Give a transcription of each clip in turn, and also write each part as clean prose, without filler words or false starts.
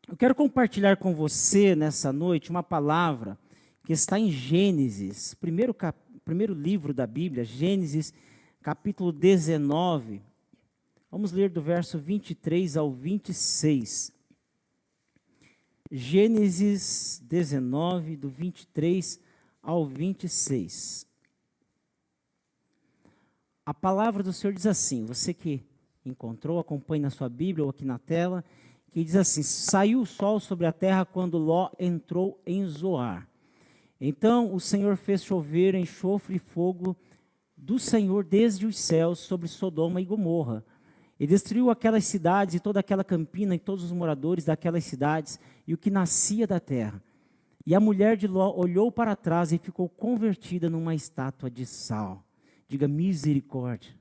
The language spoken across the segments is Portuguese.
Eu quero compartilhar com você nessa noite uma palavra que está em Gênesis, primeiro livro da Bíblia, Gênesis, capítulo 19. Vamos ler do verso 23 ao 26. Gênesis 19, do 23 ao 26. A palavra do Senhor diz assim, você que encontrou, acompanhe na sua Bíblia ou aqui na tela, que diz assim: saiu o sol sobre a terra quando Ló entrou em Zoar. Então o Senhor fez chover enxofre e fogo do Senhor desde os céus sobre Sodoma e Gomorra. E destruiu aquelas cidades e toda aquela campina e todos os moradores daquelas cidades e o que nascia da terra. E a mulher de Ló olhou para trás e ficou convertida numa estátua de sal. Diga misericórdia.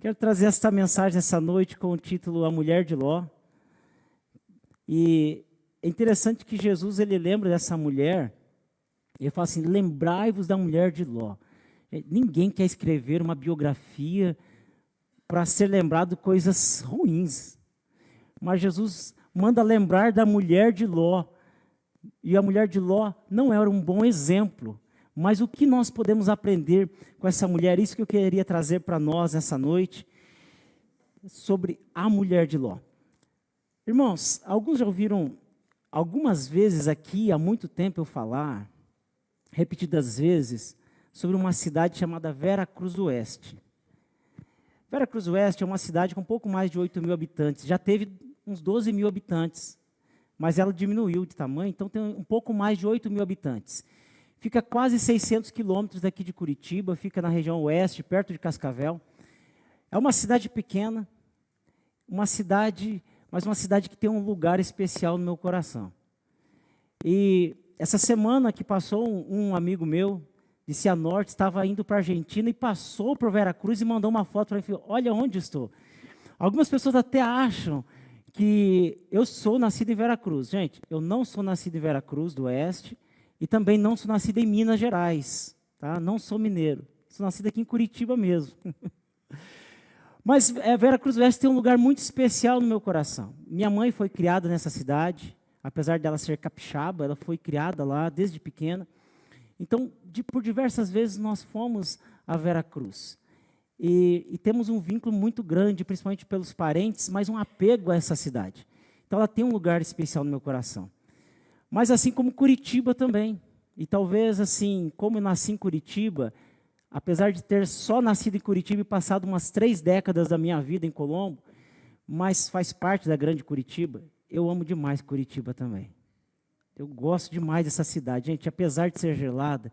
Quero trazer esta mensagem essa noite com o título A Mulher de Ló. E é interessante que Jesus, ele lembra dessa mulher, ele fala assim, lembrai-vos da mulher de Ló. Ninguém quer escrever uma biografia para ser lembrado de coisas ruins. Mas Jesus manda lembrar da mulher de Ló. E a mulher de Ló não era um bom exemplo. Mas o que nós podemos aprender com essa mulher? Isso que eu queria trazer para nós essa noite, sobre a mulher de Ló. Irmãos, alguns já ouviram algumas vezes aqui, há muito tempo eu falar, repetidas vezes, sobre uma cidade chamada Vera Cruz do Oeste. Vera Cruz do Oeste é uma cidade com um pouco mais de 8 mil habitantes, já teve uns 12 mil habitantes, mas ela diminuiu de tamanho, então tem um pouco mais de 8 mil habitantes. Fica quase 600 quilômetros daqui de Curitiba, fica na região oeste, perto de Cascavel. É uma cidade pequena, mas uma cidade que tem um lugar especial no meu coração. E essa semana que passou, um amigo meu, de Cianorte, estava indo para a Argentina e passou por Veracruz e mandou uma foto para mim e falou, olha onde estou. Algumas pessoas até acham que eu sou nascido em Veracruz. Gente, eu não sou nascido em Veracruz do Oeste, e também não sou nascido em Minas Gerais, tá? Não sou mineiro, sou nascido aqui em Curitiba mesmo. Mas Vera Cruz do Oeste tem um lugar muito especial no meu coração. Minha mãe foi criada nessa cidade, apesar dela ser capixaba, ela foi criada lá desde pequena. Então, por diversas vezes nós fomos a Vera Cruz. E temos um vínculo muito grande, principalmente pelos parentes, mas um apego a essa cidade. Então ela tem um lugar especial no meu coração. Mas assim como Curitiba também. E talvez assim, como eu nasci em Curitiba, apesar de ter só nascido em Curitiba e passado umas 3 décadas da minha vida em Colombo, mas faz parte da grande Curitiba, eu amo demais Curitiba também. Eu gosto demais dessa cidade. Gente, apesar de ser gelada,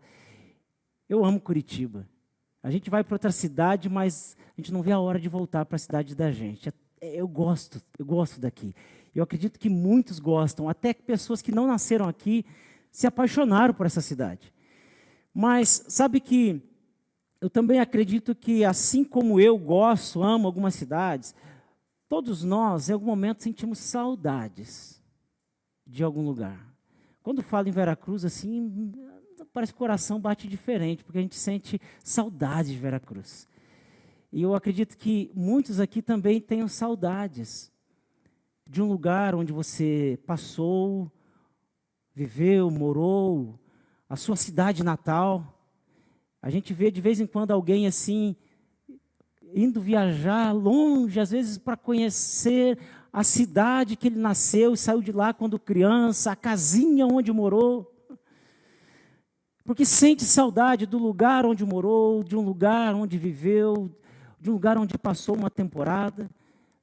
eu amo Curitiba. A gente vai para outra cidade, mas a gente não vê a hora de voltar para a cidade da gente. Eu gosto daqui. Eu acredito que muitos gostam, até que pessoas que não nasceram aqui se apaixonaram por essa cidade. Mas sabe que eu também acredito que, assim como eu gosto, amo algumas cidades, todos nós, em algum momento, sentimos saudades de algum lugar. Quando falo em Veracruz, assim, parece que o coração bate diferente, porque a gente sente saudade de Veracruz. E eu acredito que muitos aqui também tenham saudades de um lugar onde você passou, viveu, morou, a sua cidade natal. A gente vê de vez em quando alguém assim, indo viajar longe, às vezes para conhecer a cidade que ele nasceu e saiu de lá quando criança, a casinha onde morou. Porque sente saudade do lugar onde morou, de um lugar onde viveu, de um lugar onde passou uma temporada.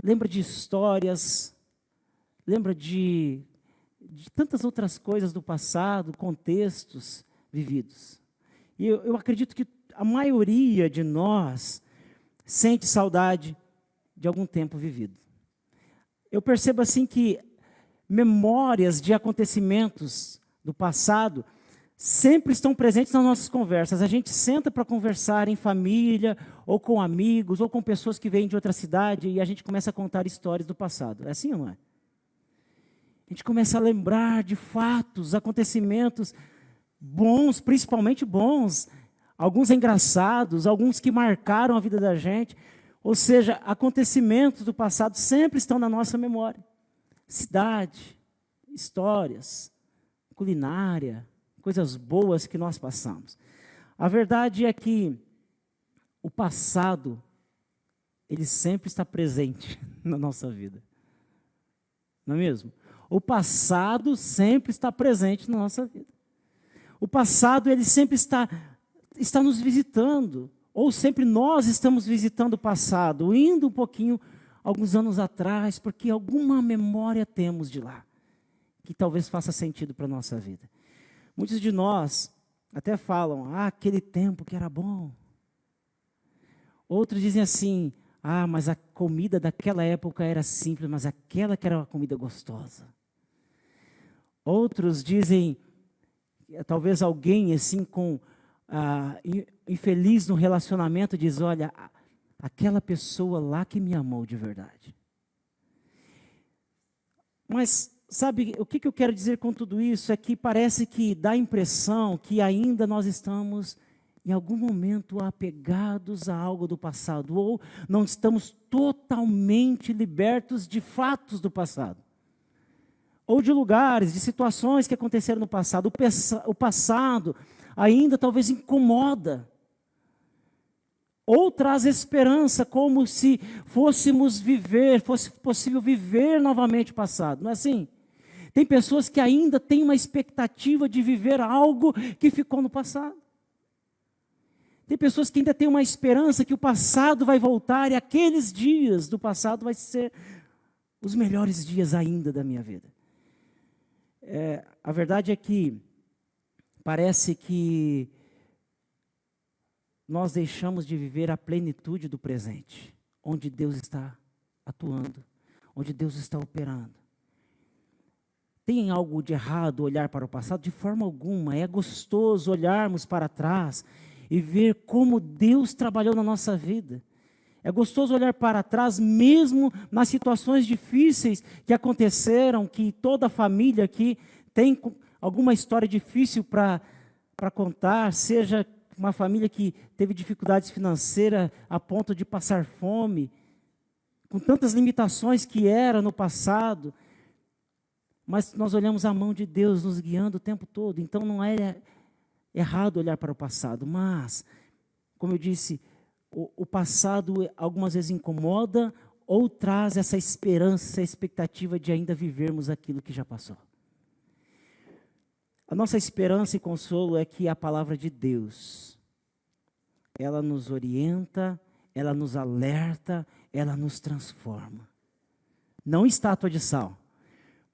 Lembra de histórias, lembra de tantas outras coisas do passado, contextos vividos. E eu acredito que a maioria de nós sente saudade de algum tempo vivido. Eu percebo assim que memórias de acontecimentos do passado sempre estão presentes nas nossas conversas. A gente senta para conversar em família, ou com amigos, ou com pessoas que vêm de outra cidade, e a gente começa a contar histórias do passado. É assim ou não é? A gente começa a lembrar de fatos, acontecimentos bons, principalmente bons, alguns engraçados, alguns que marcaram a vida da gente. Ou seja, acontecimentos do passado sempre estão na nossa memória. cidade, histórias, culinária, coisas boas que nós passamos. A verdade é que o passado, ele sempre está presente na nossa vida. Não é mesmo? O passado sempre está presente na nossa vida. O passado, ele sempre está nos visitando. Ou sempre nós estamos visitando o passado, indo um pouquinho, alguns anos atrás, porque alguma memória temos de lá, que talvez faça sentido para a nossa vida. Muitos de nós até falam, aquele tempo que era bom. Outros dizem assim, mas a comida daquela época era simples, mas aquela que era uma comida gostosa. Outros dizem, talvez alguém assim infeliz no relacionamento diz, olha, aquela pessoa lá que me amou de verdade. Mas sabe, o que eu quero dizer com tudo isso é que parece que dá a impressão que ainda nós estamos em algum momento apegados a algo do passado, ou não estamos totalmente libertos de fatos do passado, ou de lugares, de situações que aconteceram no passado. O passado ainda talvez incomoda, ou traz esperança, como se fosse possível viver novamente o passado, não é assim? Tem pessoas que ainda têm uma expectativa de viver algo que ficou no passado. Tem pessoas que ainda têm uma esperança que o passado vai voltar e aqueles dias do passado vai ser os melhores dias ainda da minha vida. A verdade é que parece que nós deixamos de viver a plenitude do presente, onde Deus está atuando, onde Deus está operando. Tem algo de errado olhar para o passado? De forma alguma. É gostoso olharmos para trás e ver como Deus trabalhou na nossa vida. É gostoso olhar para trás, mesmo nas situações difíceis que aconteceram, que toda a família aqui tem alguma história difícil para contar, seja uma família que teve dificuldades financeiras a ponto de passar fome, com tantas limitações que era no passado, mas nós olhamos a mão de Deus nos guiando o tempo todo. Então não é errado olhar para o passado, mas, como eu disse, o passado algumas vezes incomoda ou traz essa esperança, essa expectativa de ainda vivermos aquilo que já passou. A nossa esperança e consolo é que a palavra de Deus, ela nos orienta, ela nos alerta, ela nos transforma. Não estátua de sal,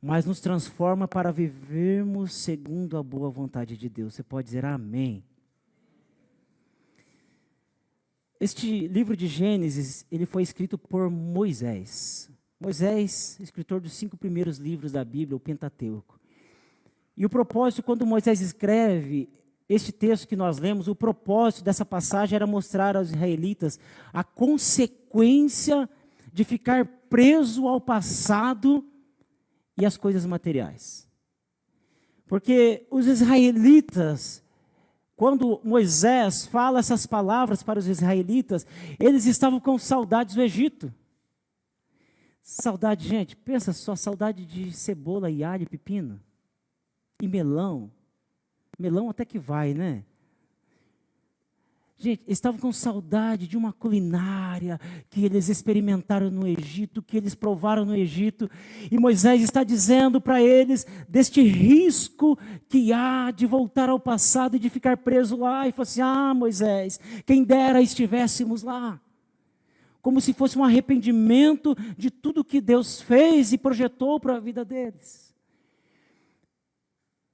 mas nos transforma para vivermos segundo a boa vontade de Deus. Você pode dizer amém. Este livro de Gênesis, ele foi escrito por Moisés. Moisés, escritor dos 5 primeiros livros da Bíblia, o Pentateuco. E o propósito, quando Moisés escreve este texto que nós lemos, o propósito dessa passagem era mostrar aos israelitas a consequência de ficar preso ao passado e às coisas materiais. Porque os israelitas, quando Moisés fala essas palavras para os israelitas, eles estavam com saudades do Egito. Saudade, gente, pensa só, saudade de cebola e alho e pepino. E melão. Melão até que vai, né? Gente, eles estavam com saudade de uma culinária que eles experimentaram no Egito, que eles provaram no Egito. E Moisés está dizendo para eles deste risco que há de voltar ao passado e de ficar preso lá. E falou assim, Moisés, quem dera estivéssemos lá. Como se fosse um arrependimento de tudo que Deus fez e projetou para a vida deles.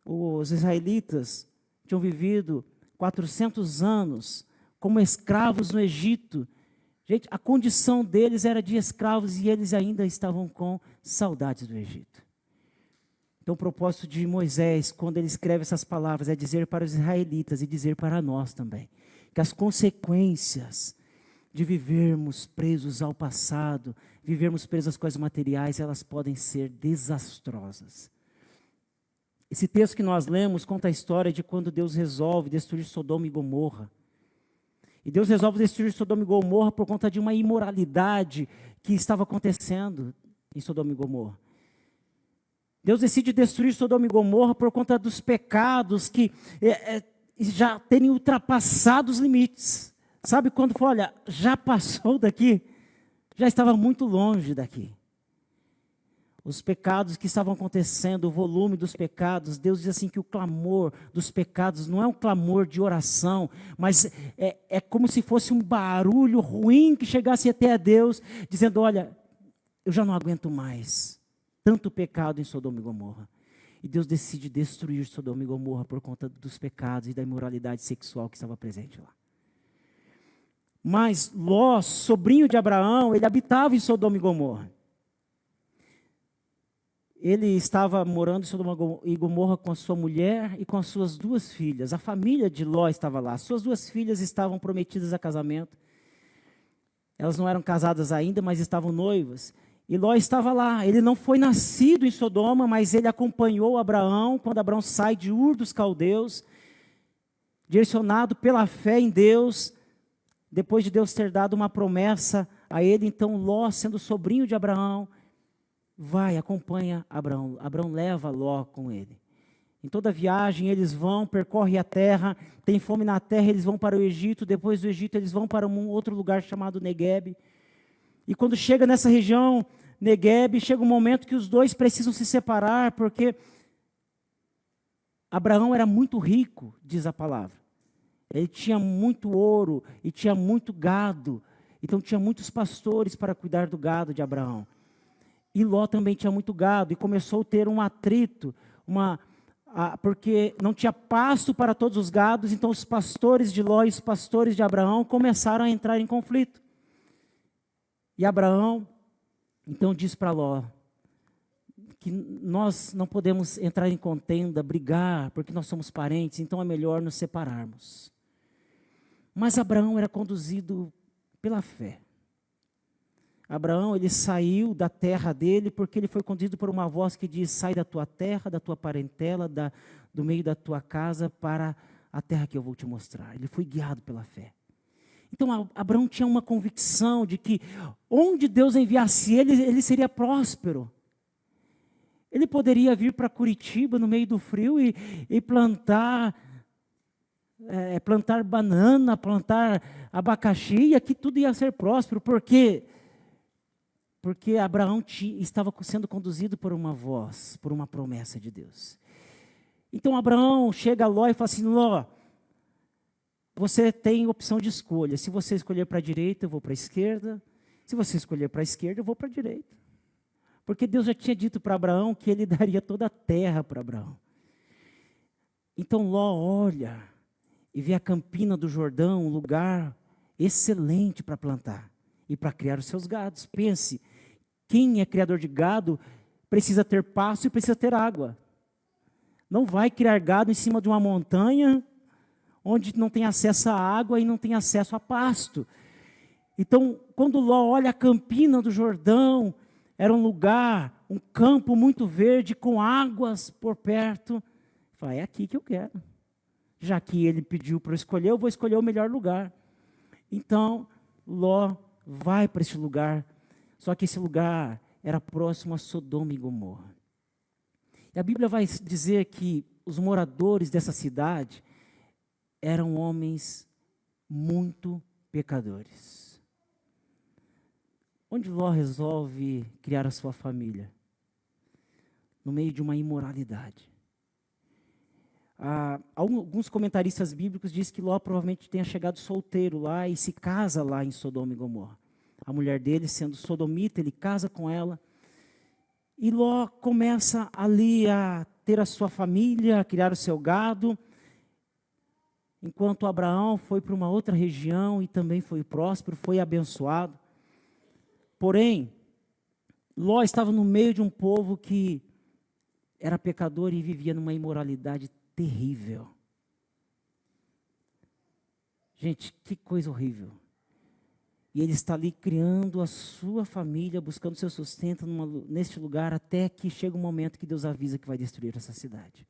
Os israelitas tinham vivido 400 anos como escravos no Egito. Gente, a condição deles era de escravos e eles ainda estavam com saudades do Egito. Então o propósito de Moisés, quando ele escreve essas palavras, é dizer para os israelitas e dizer para nós também, que as consequências de vivermos presos ao passado, vivermos presos às coisas materiais, elas podem ser desastrosas. Esse texto que nós lemos conta a história de quando Deus resolve destruir Sodoma e Gomorra. E Deus resolve destruir Sodoma e Gomorra por conta de uma imoralidade que estava acontecendo em Sodoma e Gomorra. Deus decide destruir Sodoma e Gomorra por conta dos pecados que já terem ultrapassado os limites. Sabe quando foi, olha, já passou daqui, já estava muito longe daqui. Os pecados que estavam acontecendo, o volume dos pecados, Deus diz assim que o clamor dos pecados não é um clamor de oração, mas é como se fosse um barulho ruim que chegasse até a Deus, dizendo, olha, eu já não aguento mais tanto pecado em Sodoma e Gomorra. E Deus decide destruir Sodoma e Gomorra por conta dos pecados e da imoralidade sexual que estava presente lá. Mas Ló, sobrinho de Abraão, ele habitava em Sodoma e Gomorra. Ele estava morando em Sodoma e Gomorra com a sua mulher e com as suas 2 filhas. A família de Ló estava lá. Suas 2 filhas estavam prometidas a casamento. Elas não eram casadas ainda, mas estavam noivas. E Ló estava lá. Ele não foi nascido em Sodoma, mas ele acompanhou Abraão quando Abraão sai de Ur dos Caldeus, direcionado pela fé em Deus, depois de Deus ter dado uma promessa a ele. Então Ló, sendo sobrinho de Abraão, acompanha Abraão. Abraão leva Ló com ele. Em toda a viagem eles vão, percorrem a terra, tem fome na terra, eles vão para o Egito, depois do Egito eles vão para um outro lugar chamado Neguebe. E quando chega nessa região, Neguebe, chega um momento que os dois precisam se separar, porque Abraão era muito rico, diz a palavra. Ele tinha muito ouro e tinha muito gado, então tinha muitos pastores para cuidar do gado de Abraão. E Ló também tinha muito gado, e começou a ter um atrito, porque não tinha pasto para todos os gados, então os pastores de Ló e os pastores de Abraão começaram a entrar em conflito. E Abraão, então, diz para Ló, que nós não podemos entrar em contenda, brigar, porque nós somos parentes, então é melhor nos separarmos. Mas Abraão era conduzido pela fé. Abraão, ele saiu da terra dele porque ele foi conduzido por uma voz que diz, sai da tua terra, da tua parentela, do meio da tua casa para a terra que eu vou te mostrar. Ele foi guiado pela fé. Então Abraão tinha uma convicção de que onde Deus enviasse ele seria próspero. Ele poderia vir para Curitiba no meio do frio e plantar banana, plantar abacaxi, e aqui tudo ia ser próspero, porque Abraão estava sendo conduzido por uma voz, por uma promessa de Deus. Então Abraão chega a Ló e fala assim, Ló, você tem opção de escolha. Se você escolher para a direita, eu vou para a esquerda. Se você escolher para a esquerda, eu vou para a direita. Porque Deus já tinha dito para Abraão que ele daria toda a terra para Abraão. Então Ló olha e vê a campina do Jordão, um lugar excelente para plantar e para criar os seus gados. Pense, quem é criador de gado precisa ter pasto e precisa ter água. Não vai criar gado em cima de uma montanha onde não tem acesso à água e não tem acesso a pasto. Então, quando Ló olha a campina do Jordão, era um lugar, um campo muito verde, com águas por perto. Fala, é aqui que eu quero. Já que ele pediu para eu escolher, eu vou escolher o melhor lugar. Então, Ló vai para esse lugar, só que esse lugar era próximo a Sodoma e Gomorra. E a Bíblia vai dizer que os moradores dessa cidade eram homens muito pecadores. Onde Ló resolve criar a sua família? No meio de uma imoralidade. Alguns comentaristas bíblicos dizem que Ló provavelmente tenha chegado solteiro lá e se casa lá em Sodoma e Gomorra. A mulher dele, sendo sodomita, ele casa com ela. E Ló começa ali a ter a sua família, a criar o seu gado, enquanto Abraão foi para uma outra região e também foi próspero, foi abençoado. Porém, Ló estava no meio de um povo que era pecador e vivia numa imoralidade terrível. Gente, que coisa horrível. E ele está ali criando a sua família, buscando seu sustento neste lugar, até que chega um momento que Deus avisa que vai destruir essa cidade.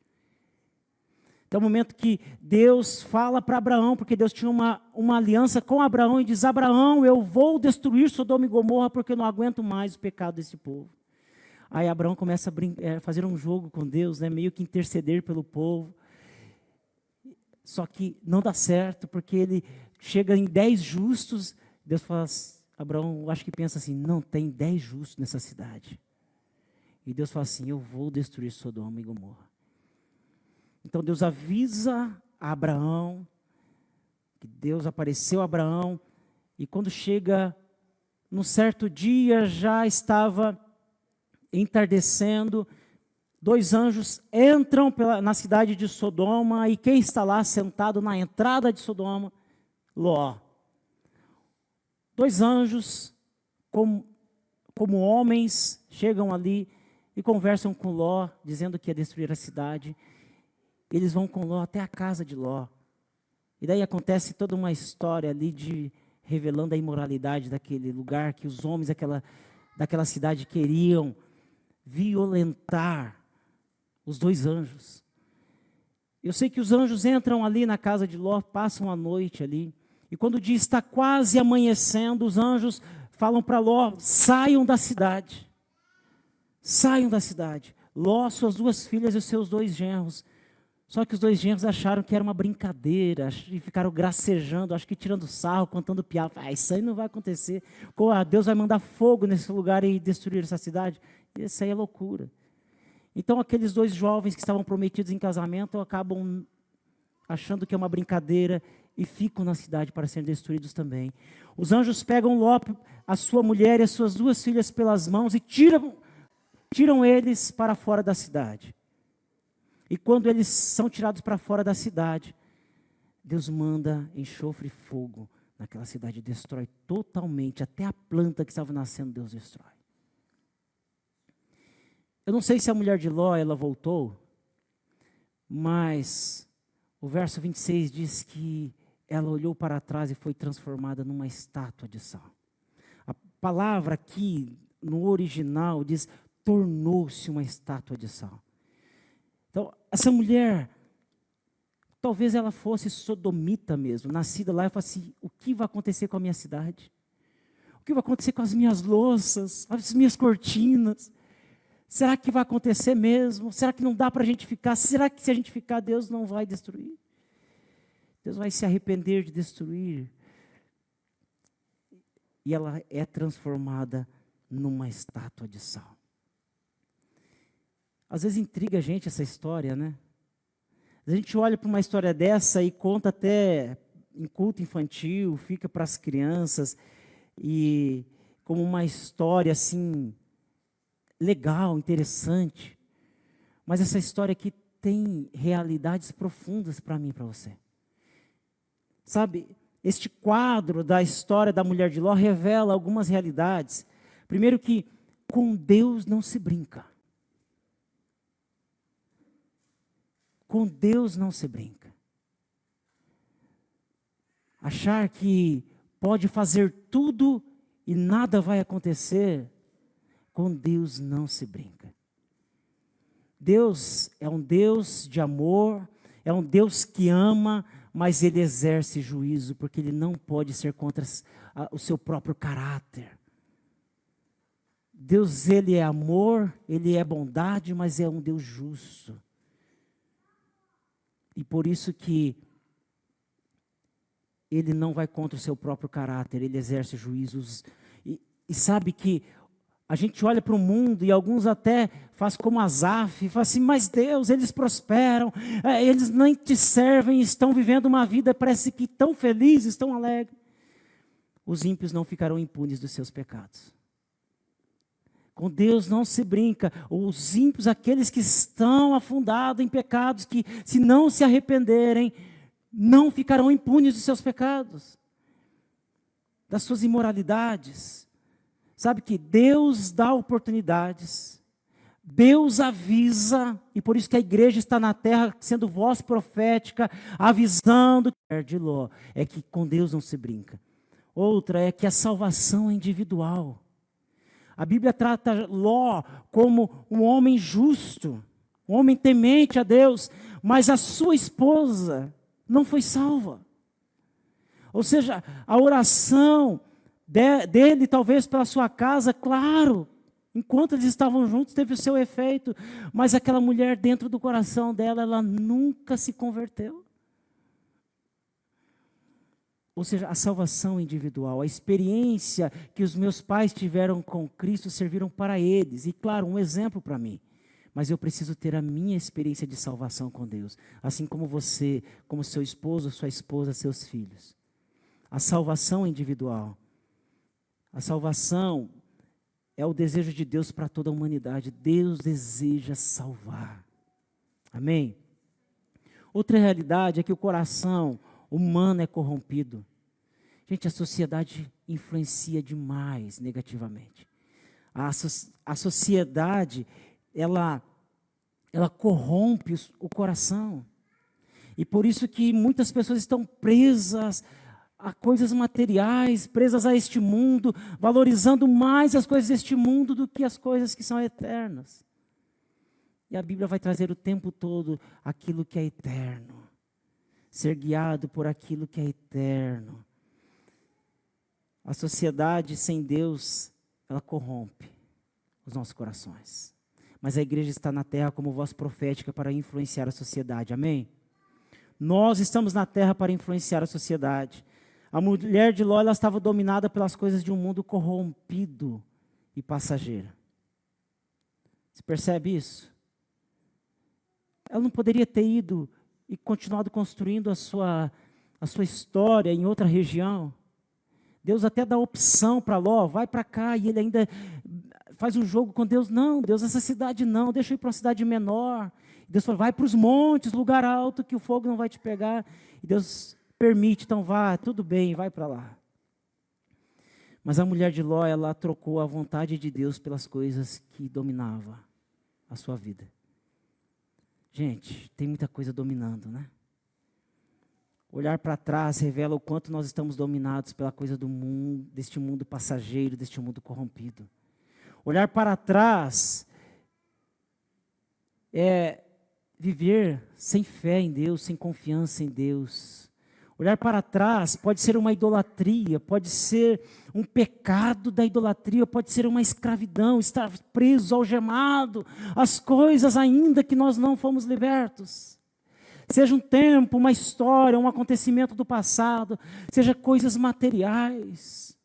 Então, é o momento que Deus fala para Abraão, porque Deus tinha uma aliança com Abraão, e diz, Abraão, eu vou destruir Sodoma e Gomorra, porque eu não aguento mais o pecado desse povo. Aí Abraão começa a fazer um jogo com Deus, né? Meio que interceder pelo povo. Só que não dá certo, porque ele chega em 10 justos. Deus fala, Abraão, acho que pensa assim, não tem 10 justos nessa cidade. E Deus fala assim, eu vou destruir Sodoma e Gomorra. Então Deus avisa a Abraão, que Deus apareceu a Abraão, e quando chega num certo dia, já estava entardecendo, 2 anjos entram na cidade de Sodoma, e quem está lá sentado na entrada de Sodoma? Ló. 2 anjos, como homens, chegam ali e conversam com Ló, dizendo que ia destruir a cidade. Eles vão com Ló até a casa de Ló. E daí acontece toda uma história ali revelando a imoralidade daquele lugar, que os homens daquela cidade queriam violentar os 2 anjos. Eu sei que os anjos entram ali na casa de Ló, passam a noite ali. E quando o dia está quase amanhecendo, os anjos falam para Ló, saiam da cidade. Saiam da cidade. Ló, suas 2 filhas e os seus 2 genros. Só que os 2 genros acharam que era uma brincadeira, e ficaram gracejando, acho que tirando sarro, contando piada. Isso aí não vai acontecer. Deus vai mandar fogo nesse lugar e destruir essa cidade. Isso aí é loucura. Então aqueles 2 jovens que estavam prometidos em casamento acabam achando que é uma brincadeira e ficam na cidade para serem destruídos também. Os anjos pegam Ló, a sua mulher e as suas 2 filhas pelas mãos e tiram eles para fora da cidade. E quando eles são tirados para fora da cidade, Deus manda enxofre e fogo naquela cidade e destrói totalmente, até a planta que estava nascendo, Deus destrói. Eu não sei se a mulher de Ló, ela voltou, mas o verso 26 diz que ela olhou para trás e foi transformada numa estátua de sal. A palavra aqui, no original, diz, tornou-se uma estátua de sal. Então, essa mulher, talvez ela fosse sodomita mesmo, nascida lá, e falou assim, o que vai acontecer com a minha cidade? O que vai acontecer com as minhas louças, as minhas cortinas? Será que vai acontecer mesmo? Será que não dá para a gente ficar? Será que se a gente ficar, Deus não vai destruir? Deus vai se arrepender de destruir. E ela é transformada numa estátua de sal. Às vezes intriga a gente essa história, né? A gente olha para uma história dessa e conta até em culto infantil, fica para as crianças, e como uma história assim, legal, interessante. Mas essa história aqui tem realidades profundas para mim e para você. Sabe, este quadro da história da mulher de Ló revela algumas realidades. Primeiro que com Deus não se brinca. Com Deus não se brinca. Achar que pode fazer tudo e nada vai acontecer, com Deus não se brinca. Deus é um Deus de amor, é um Deus que ama, mas Ele exerce juízo, porque Ele não pode ser contra o seu próprio caráter. Deus, Ele é amor, Ele é bondade, mas é um Deus justo. E por isso que Ele não vai contra o seu próprio caráter, Ele exerce juízos. E sabe que a gente olha para o mundo e alguns até faz como Asaf, e fala assim, mas Deus, eles prosperam, eles nem te servem, estão vivendo uma vida, parece que tão felizes, tão alegres. Os ímpios não ficarão impunes dos seus pecados. Com Deus não se brinca. Os ímpios, aqueles que estão afundados em pecados, que se não se arrependerem, não ficarão impunes dos seus pecados, das suas imoralidades. Sabe que Deus dá oportunidades, Deus avisa, e por isso que a igreja está na terra sendo voz profética, avisando. De Ló é que com Deus não se brinca. Outra é que a salvação é individual. A Bíblia trata Ló como um homem justo, um homem temente a Deus, mas a sua esposa não foi salva. Ou seja, a oração dele, talvez pela sua casa, claro, Enquanto eles estavam juntos, teve o seu efeito, mas aquela mulher dentro do coração dela, ela nunca se converteu. Ou seja, a salvação individual, a experiência que os meus pais tiveram com Cristo serviram para eles. E claro, um exemplo para mim. Mas eu preciso ter a minha experiência de salvação com Deus. Assim como você, como seu esposo, sua esposa, seus filhos. A salvação individual. A salvação é o desejo de Deus para toda a humanidade. Deus deseja salvar. Amém? Outra realidade é que o coração humano é corrompido. Gente, a sociedade influencia demais negativamente. A sociedade, ela corrompe o coração. E por isso que muitas pessoas estão presas a coisas materiais, presas a este mundo, valorizando mais as coisas deste mundo do que as coisas que são eternas. E a Bíblia vai trazer o tempo todo aquilo que é eterno. Ser guiado por aquilo que é eterno. A sociedade sem Deus, ela corrompe os nossos corações. Mas a igreja está na terra como voz profética para influenciar a sociedade, amém? Nós estamos na terra para influenciar a sociedade. A mulher de Ló, ela estava dominada pelas coisas de um mundo corrompido e passageiro. Você percebe isso? Ela não poderia ter ido e continuado construindo a sua história em outra região. Deus até dá opção para Ló, vai para cá, e ele ainda faz um jogo com Deus. Não, Deus, essa cidade não, deixa eu ir para uma cidade menor. Deus fala, vai para os montes, lugar alto, que o fogo não vai te pegar. E Deus permite, então vá, tudo bem, vai para lá. Mas a mulher de Ló, ela trocou a vontade de Deus pelas coisas que dominavam a sua vida. Gente, tem muita coisa dominando, né? Olhar para trás revela o quanto nós estamos dominados pela coisa do mundo, deste mundo passageiro, deste mundo corrompido. Olhar para trás é viver sem fé em Deus, sem confiança em Deus. Olhar para trás pode ser uma idolatria, pode ser um pecado da idolatria, pode ser uma escravidão, estar preso, algemado, as coisas ainda que nós não fomos libertos. Seja um tempo, uma história, um acontecimento do passado, seja coisas materiais.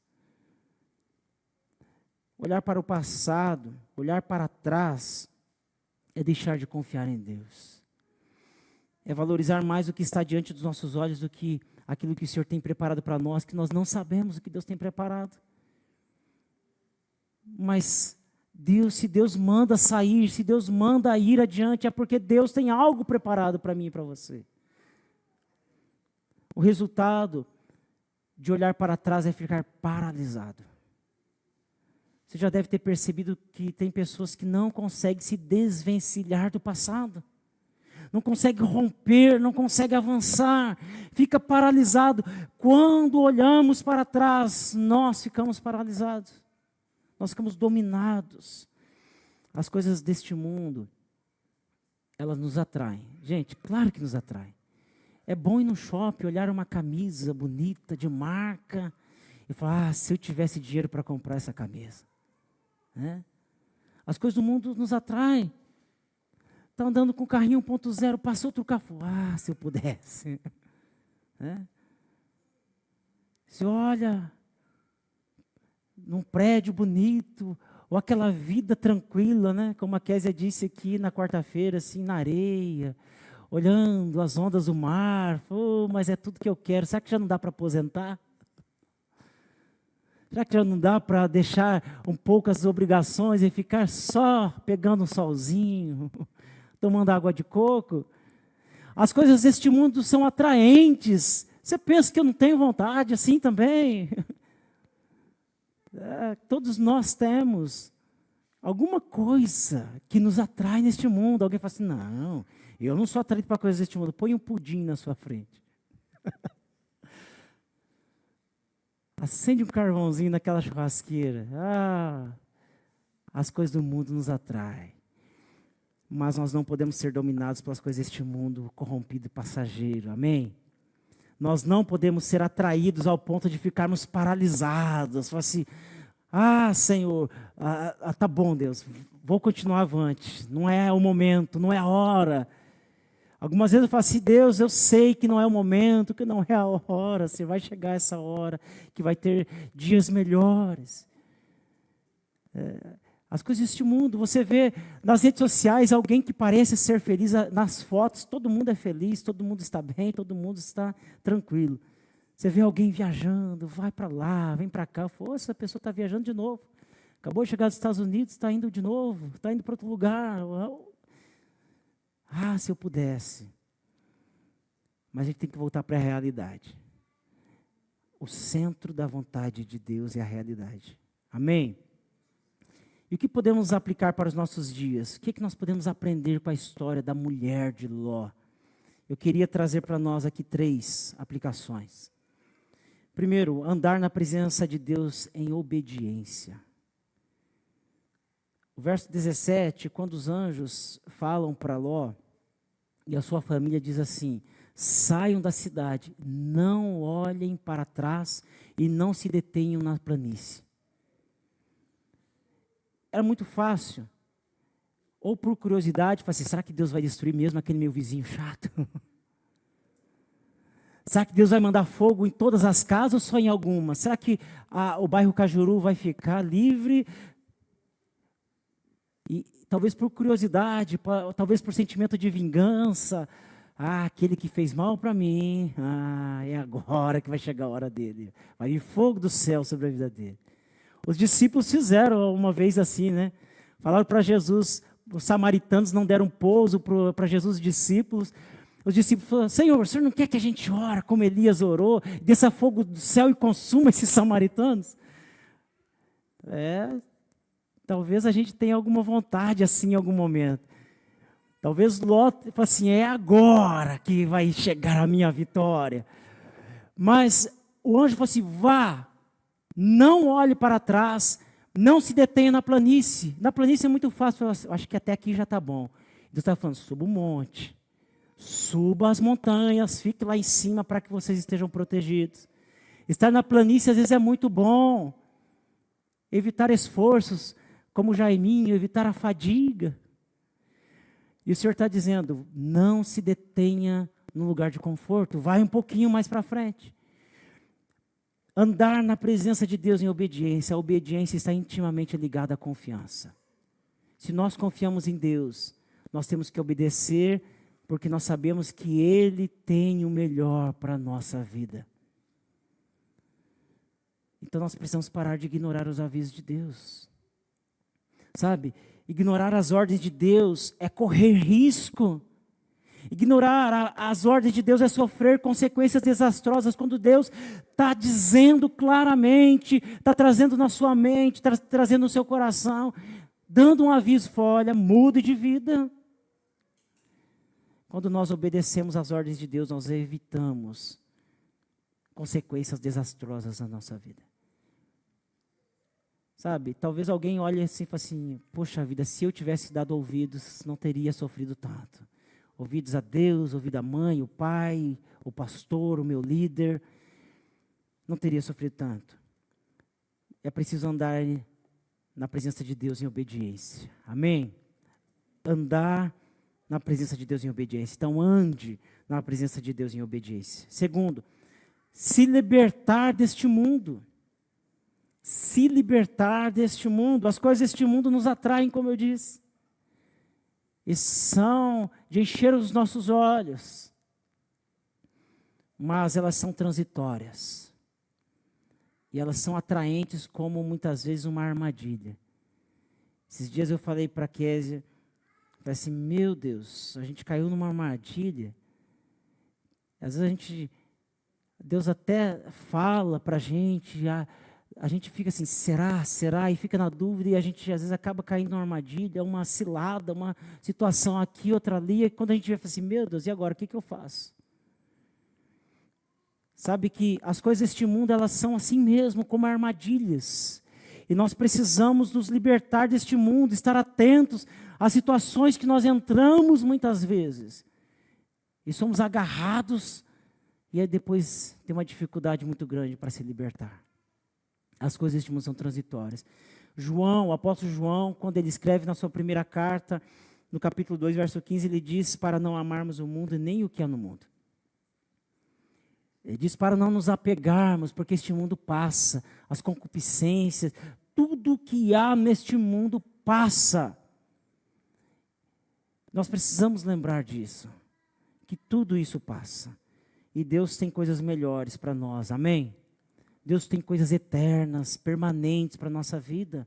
Olhar para o passado, olhar para trás, é deixar de confiar em Deus. É valorizar mais o que está diante dos nossos olhos do que aquilo que o Senhor tem preparado para nós, que nós não sabemos o que Deus tem preparado. Mas Deus, se Deus manda sair, se Deus manda ir adiante, é porque Deus tem algo preparado para mim e para você. O resultado de olhar para trás é ficar paralisado. Você já deve ter percebido que tem pessoas que não conseguem se desvencilhar do passado. Não consegue romper, não consegue avançar, fica paralisado. Quando olhamos para trás, nós ficamos paralisados. Nós ficamos dominados. As coisas deste mundo, elas nos atraem. Gente, claro que nos atraem. É bom ir no shopping, olhar uma camisa bonita, de marca, e falar, se eu tivesse dinheiro para comprar essa camisa. Né? As coisas do mundo nos atraem. Está andando com o carrinho 1.0, passou outro carro, se eu pudesse. Né? Você olha num prédio bonito, ou aquela vida tranquila, né? Como a Késia disse aqui na quarta-feira, assim, na areia, olhando as ondas do mar, mas é tudo que eu quero. Será que já não dá para aposentar? Será que já não dá para deixar um pouco as obrigações e ficar só pegando um solzinho, tomando água de coco? As coisas deste mundo são atraentes. Você pensa que eu não tenho vontade assim também? Todos nós temos alguma coisa que nos atrai neste mundo. Alguém fala assim, não, eu não sou atraído para coisas deste mundo. Põe um pudim na sua frente. Acende um carvãozinho naquela churrasqueira. As coisas do mundo nos atraem. Mas nós não podemos ser dominados pelas coisas deste mundo corrompido e passageiro. Amém? Nós não podemos ser atraídos ao ponto de ficarmos paralisados. Assim, Ah, Senhor, tá bom, Deus, vou continuar avante. Não é o momento, não é a hora. Algumas vezes eu falo assim, Deus, eu sei que não é o momento, que não é a hora. Você vai chegar essa hora, que vai ter dias melhores. As coisas deste mundo, você vê nas redes sociais alguém que parece ser feliz, nas fotos, todo mundo é feliz, todo mundo está bem, todo mundo está tranquilo. Você vê alguém viajando, vai para lá, vem para cá, essa pessoa está viajando de novo. Acabou de chegar dos Estados Unidos, está indo de novo, está indo para outro lugar. Ah, se eu pudesse. Mas a gente tem que voltar para a realidade. O centro da vontade de Deus é a realidade. Amém? E o que podemos aplicar para os nossos dias? O que nós podemos aprender com a história da mulher de Ló? Eu queria trazer para nós aqui 3 aplicações. Primeiro, andar na presença de Deus em obediência. O verso 17, quando os anjos falam para Ló, e a sua família diz assim, saiam da cidade, não olhem para trás e não se detenham na planície. Era muito fácil, ou por curiosidade, falar assim, será que Deus vai destruir mesmo aquele meu vizinho chato? Será que Deus vai mandar fogo em todas as casas ou só em algumas? Será que o bairro Cajuru vai ficar livre? E talvez por curiosidade, talvez por sentimento de vingança. Aquele que fez mal para mim, é agora que vai chegar a hora dele. Vai vir fogo do céu sobre a vida dele. Os discípulos fizeram uma vez assim, né? Falaram para Jesus, os samaritanos não deram pouso para Jesus, os discípulos. Os discípulos falaram, Senhor, o Senhor não quer que a gente ore como Elias orou, desça fogo do céu e consuma esses samaritanos? Talvez a gente tenha alguma vontade assim em algum momento. Talvez Ló fale assim, é agora que vai chegar a minha vitória. Mas o anjo falou assim, vá, não olhe para trás, não se detenha na planície. Na planície é muito fácil, eu acho que até aqui já está bom. Deus está falando, suba o monte. Suba as montanhas, fique lá em cima para que vocês estejam protegidos. Estar na planície às vezes é muito bom. Evitar esforços, como Jaiminho, evitar a fadiga. E o Senhor está dizendo, não se detenha no lugar de conforto, vai um pouquinho mais para frente. Andar na presença de Deus em obediência, a obediência está intimamente ligada à confiança. Se nós confiamos em Deus, nós temos que obedecer, porque nós sabemos que Ele tem o melhor para a nossa vida. Então nós precisamos parar de ignorar os avisos de Deus. Sabe, ignorar as ordens de Deus é correr risco. Ignorar as ordens de Deus é sofrer consequências desastrosas, quando Deus está dizendo claramente, está trazendo na sua mente, está trazendo no seu coração, dando um aviso, olha, mude de vida. Quando nós obedecemos às ordens de Deus, nós evitamos consequências desastrosas na nossa vida. Sabe, talvez alguém olhe assim e fale assim, poxa vida, se eu tivesse dado ouvidos, não teria sofrido tanto. Ouvidos a Deus, ouvido a mãe, o pai, o pastor, o meu líder, não teria sofrido tanto. É preciso andar na presença de Deus em obediência. Amém? Andar na presença de Deus em obediência. Então ande na presença de Deus em obediência. Segundo, se libertar deste mundo. Se libertar deste mundo. As coisas deste mundo nos atraem, como eu disse. E são de encher os nossos olhos. Mas elas são transitórias. E elas são atraentes como muitas vezes uma armadilha. Esses dias eu falei para a Késia, falei assim, meu Deus, a gente caiu numa armadilha. Às vezes Deus até fala para a gente fica assim, será? E fica na dúvida e a gente às vezes acaba caindo numa armadilha, uma cilada, uma situação aqui, outra ali. E quando a gente vai falar assim, meu Deus, e agora, o que eu faço? Sabe que as coisas deste mundo, elas são assim mesmo, como armadilhas. E nós precisamos nos libertar deste mundo, estar atentos às situações que nós entramos muitas vezes. E somos agarrados, e aí depois tem uma dificuldade muito grande para se libertar. As coisas deste mundo são transitórias. João, o apóstolo João, quando ele escreve na sua primeira carta, no capítulo 2, verso 15, ele diz para não amarmos o mundo e nem o que há no mundo. Ele diz para não nos apegarmos, porque este mundo passa, as concupiscências, tudo que há neste mundo passa. Nós precisamos lembrar disso, que tudo isso passa. E Deus tem coisas melhores para nós, amém? Deus tem coisas eternas, permanentes para a nossa vida.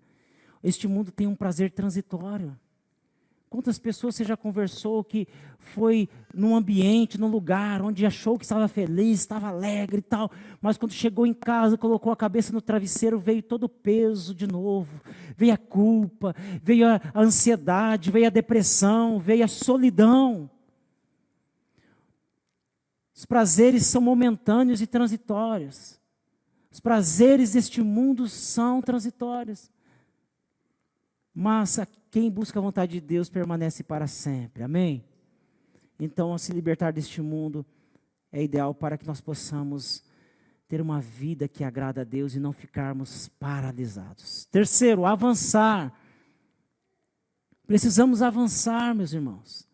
Este mundo tem um prazer transitório. Quantas pessoas você já conversou que foi num ambiente, num lugar, onde achou que estava feliz, estava alegre e tal, mas quando chegou em casa, colocou a cabeça no travesseiro, veio todo o peso de novo, veio a culpa, veio a ansiedade, veio a depressão, veio a solidão. Os prazeres são momentâneos e transitórios. Os prazeres deste mundo são transitórios. Mas quem busca a vontade de Deus permanece para sempre. Amém? Então, se libertar deste mundo é ideal para que nós possamos ter uma vida que agrada a Deus e não ficarmos paralisados. Terceiro, avançar. Precisamos avançar, meus irmãos.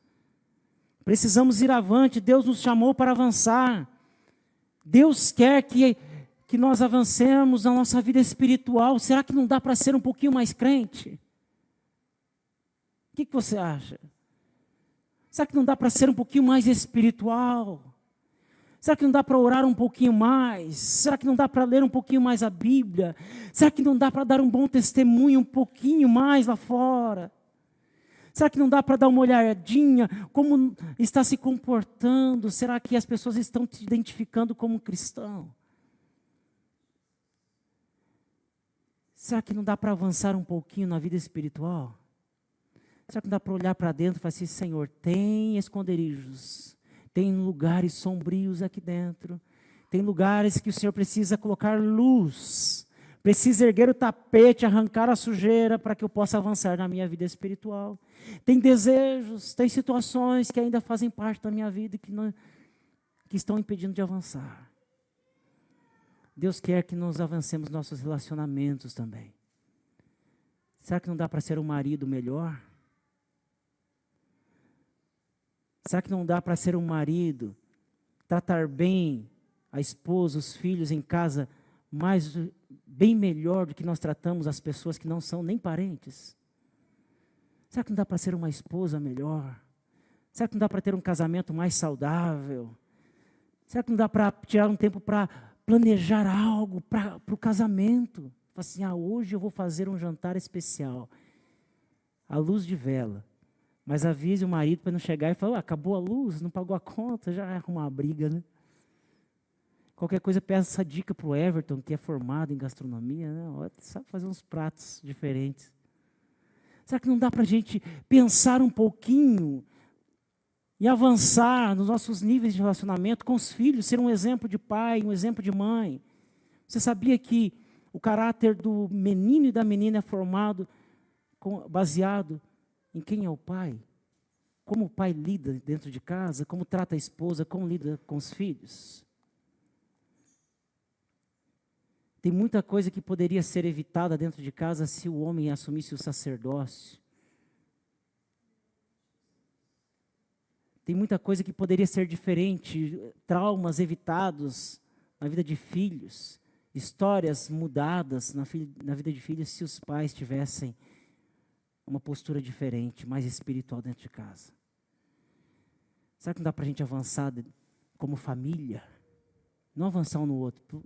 Precisamos ir avante. Deus nos chamou para avançar. Deus quer que nós avancemos na nossa vida espiritual. Será que não dá para ser um pouquinho mais crente? O que você acha? Será que não dá para ser um pouquinho mais espiritual? Será que não dá para orar um pouquinho mais? Será que não dá para ler um pouquinho mais a Bíblia? Será que não dá para dar um bom testemunho um pouquinho mais lá fora? Será que não dá para dar uma olhadinha como está se comportando? Será que as pessoas estão te identificando como um cristão? Será que não dá para avançar um pouquinho na vida espiritual? Será que não dá para olhar para dentro e falar assim, Senhor, tem esconderijos, tem lugares sombrios aqui dentro, tem lugares que o Senhor precisa colocar luz, precisa erguer o tapete, arrancar a sujeira para que eu possa avançar na minha vida espiritual. Tem desejos, tem situações que ainda fazem parte da minha vida e que estão impedindo de avançar. Deus quer que nós avancemos nossos relacionamentos também. Será que não dá para ser um marido melhor? Será que não dá para ser um marido, tratar bem a esposa, os filhos em casa, bem melhor do que nós tratamos as pessoas que não são nem parentes? Será que não dá para ser uma esposa melhor? Será que não dá para ter um casamento mais saudável? Será que não dá para tirar um tempo para planejar algo para o casamento? Falar assim, hoje eu vou fazer um jantar especial, à luz de vela. Mas avise o marido para não chegar e falar, acabou a luz, não pagou a conta, já arruma uma briga, né? Qualquer coisa, peça essa dica para o Everton, que é formado em gastronomia, né? Sabe fazer uns pratos diferentes. Será que não dá para a gente pensar um pouquinho e avançar nos nossos níveis de relacionamento com os filhos, ser um exemplo de pai, um exemplo de mãe? Você sabia que o caráter do menino e da menina é formado baseado em quem é o pai? Como o pai lida dentro de casa, como trata a esposa, como lida com os filhos? Tem muita coisa que poderia ser evitada dentro de casa se o homem assumisse o sacerdócio. Tem muita coisa que poderia ser diferente, traumas evitados na vida de filhos, histórias mudadas na vida de filhos se os pais tivessem uma postura diferente, mais espiritual dentro de casa. Será que não dá para a gente avançar como família? Não avançar um no outro.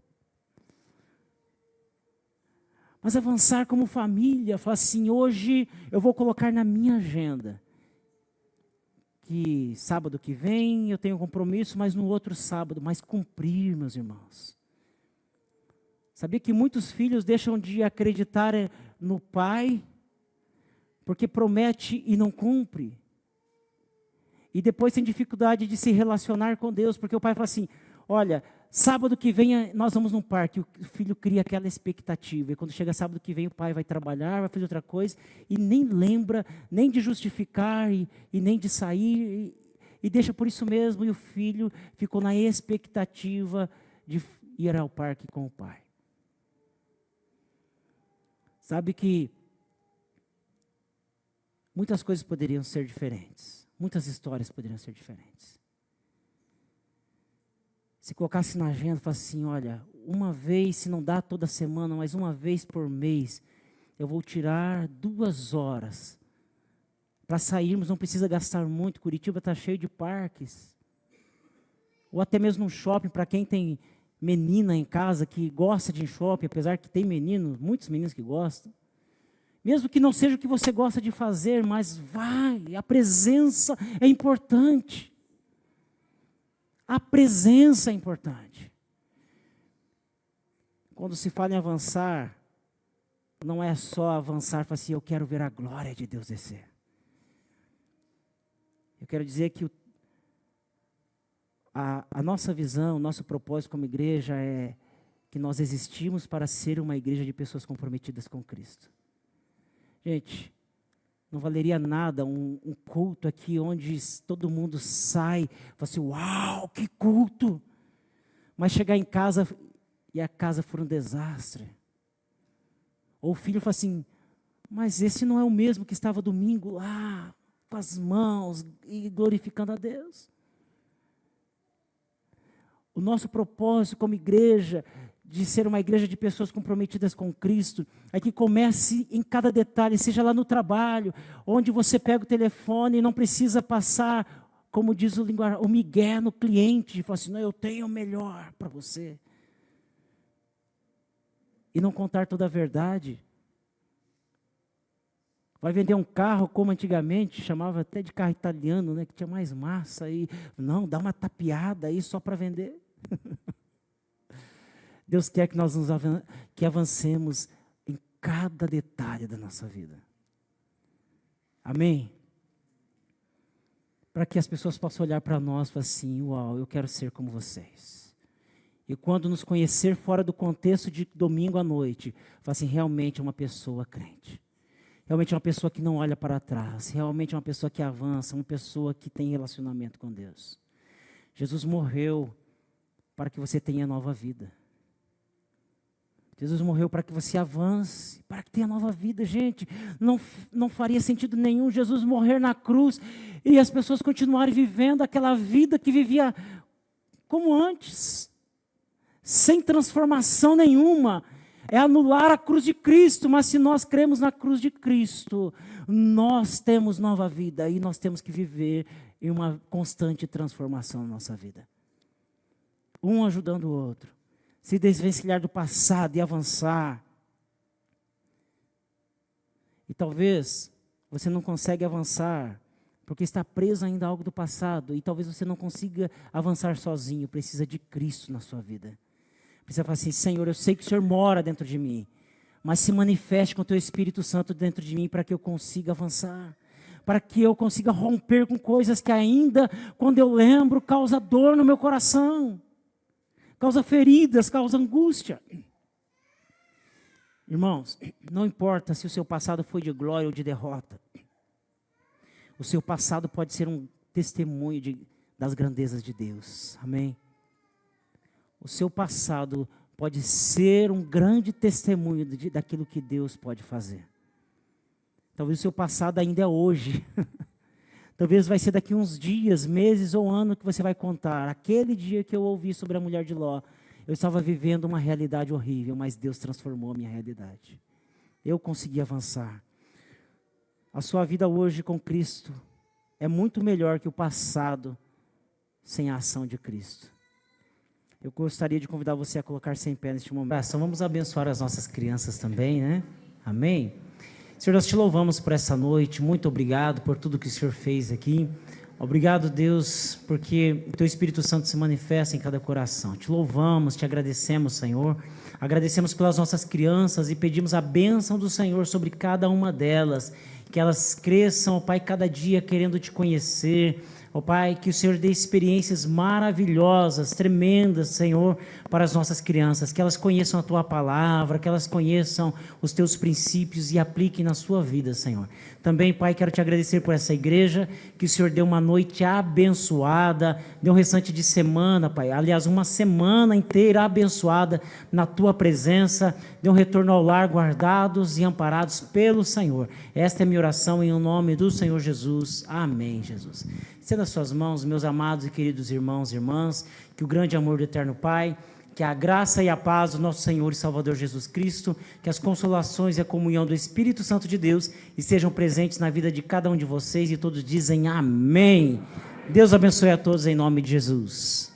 Mas avançar como família, falar assim, hoje eu vou colocar na minha agenda que sábado que vem eu tenho um compromisso, mas no outro sábado, mas cumprir, meus irmãos. Sabia que muitos filhos deixam de acreditar no pai porque promete e não cumpre. E depois tem dificuldade de se relacionar com Deus, porque o pai fala assim, olha, sábado que vem nós vamos num parque, o filho cria aquela expectativa, e quando chega sábado que vem o pai vai trabalhar, vai fazer outra coisa, e nem lembra, nem de justificar, e nem de sair, e deixa por isso mesmo, e o filho ficou na expectativa de ir ao parque com o pai. Sabe que muitas coisas poderiam ser diferentes. Muitas histórias poderiam ser diferentes. Se colocasse na agenda, falasse assim, olha, uma vez, se não dá toda semana, mas uma vez por mês, eu vou tirar 2 horas para sairmos, não precisa gastar muito. Curitiba está cheio de parques. Ou até mesmo um shopping, para quem tem menina em casa que gosta de ir em shopping, apesar que tem muitos meninos que gostam. Mesmo que não seja o que você gosta de fazer, mas vai, a presença é importante. A presença é importante. Quando se fala em avançar, não é só avançar, falar assim, eu quero ver a glória de Deus descer. Eu quero dizer que a nossa visão, o nosso propósito como igreja é que nós existimos para ser uma igreja de pessoas comprometidas com Cristo. Gente, não valeria nada um culto aqui onde todo mundo sai, fala assim, uau, que culto! Mas chegar em casa e a casa for um desastre. Ou o filho fala assim, mas esse não é o mesmo que estava domingo lá, com as mãos e glorificando a Deus. O nosso propósito como igreja, de ser uma igreja de pessoas comprometidas com Cristo, é que comece em cada detalhe, seja lá no trabalho, onde você pega o telefone e não precisa passar, como diz o migué no cliente, fala assim, não, eu tenho o melhor para você. E não contar toda a verdade. Vai vender um carro como antigamente, chamava até de carro italiano, né, que tinha mais massa aí. Não, dá uma tapeada aí só para vender. Deus quer que nós que avancemos em cada detalhe da nossa vida. Amém? Para que as pessoas possam olhar para nós e falar assim, uau, eu quero ser como vocês. E quando nos conhecer fora do contexto de domingo à noite, falar assim, realmente é uma pessoa crente. Realmente é uma pessoa que não olha para trás. Realmente é uma pessoa que avança, uma pessoa que tem relacionamento com Deus. Jesus morreu para que você tenha nova vida. Jesus morreu para que você avance, para que tenha nova vida. Gente, não faria sentido nenhum Jesus morrer na cruz e as pessoas continuarem vivendo aquela vida que vivia como antes, sem transformação nenhuma. É anular a cruz de Cristo, mas se nós cremos na cruz de Cristo, nós temos nova vida e nós temos que viver em uma constante transformação na nossa vida. Um ajudando o outro. Se desvencilhar do passado e avançar. E talvez você não consiga avançar porque está preso ainda a algo do passado. E talvez você não consiga avançar sozinho. Precisa de Cristo na sua vida. Precisa falar assim, Senhor, eu sei que o Senhor mora dentro de mim. Mas se manifeste com o Teu Espírito Santo dentro de mim para que eu consiga avançar. Para que eu consiga romper com coisas que ainda, quando eu lembro, causa dor no meu coração. Causa feridas, causa angústia. Irmãos, não importa se o seu passado foi de glória ou de derrota. O seu passado pode ser um testemunho das grandezas de Deus. Amém? O seu passado pode ser um grande testemunho daquilo que Deus pode fazer. Talvez o seu passado ainda é hoje. Talvez vai ser daqui uns dias, meses ou ano que você vai contar. Aquele dia que eu ouvi sobre a mulher de Ló, eu estava vivendo uma realidade horrível, mas Deus transformou a minha realidade. Eu consegui avançar. A sua vida hoje com Cristo é muito melhor que o passado sem a ação de Cristo. Eu gostaria de convidar você a colocar-se em pé neste momento. Então vamos abençoar as nossas crianças também, né? Amém? Senhor, nós te louvamos por essa noite, muito obrigado por tudo que o Senhor fez aqui. Obrigado, Deus, porque o Teu Espírito Santo se manifesta em cada coração. Te louvamos, te agradecemos, Senhor. Agradecemos pelas nossas crianças e pedimos a bênção do Senhor sobre cada uma delas. Que elas cresçam, ó Pai, cada dia querendo Te conhecer, Ó Pai, que o Senhor dê experiências maravilhosas, tremendas, Senhor, para as nossas crianças, que elas conheçam a Tua palavra, que elas conheçam os Teus princípios e apliquem na sua vida, Senhor. Também, Pai, quero Te agradecer por essa igreja, que o Senhor dê uma noite abençoada, dê um restante de semana, Pai, aliás, uma semana inteira abençoada na Tua presença, dê um retorno ao lar guardados e amparados pelo Senhor. Esta é a minha oração em nome do Senhor Jesus. Amém, Jesus. Estenda as suas mãos, meus amados e queridos irmãos e irmãs, que o grande amor do Eterno Pai, que a graça e a paz do nosso Senhor e Salvador Jesus Cristo, que as consolações e a comunhão do Espírito Santo de Deus estejam presentes na vida de cada um de vocês, e todos dizem amém. Deus abençoe a todos em nome de Jesus.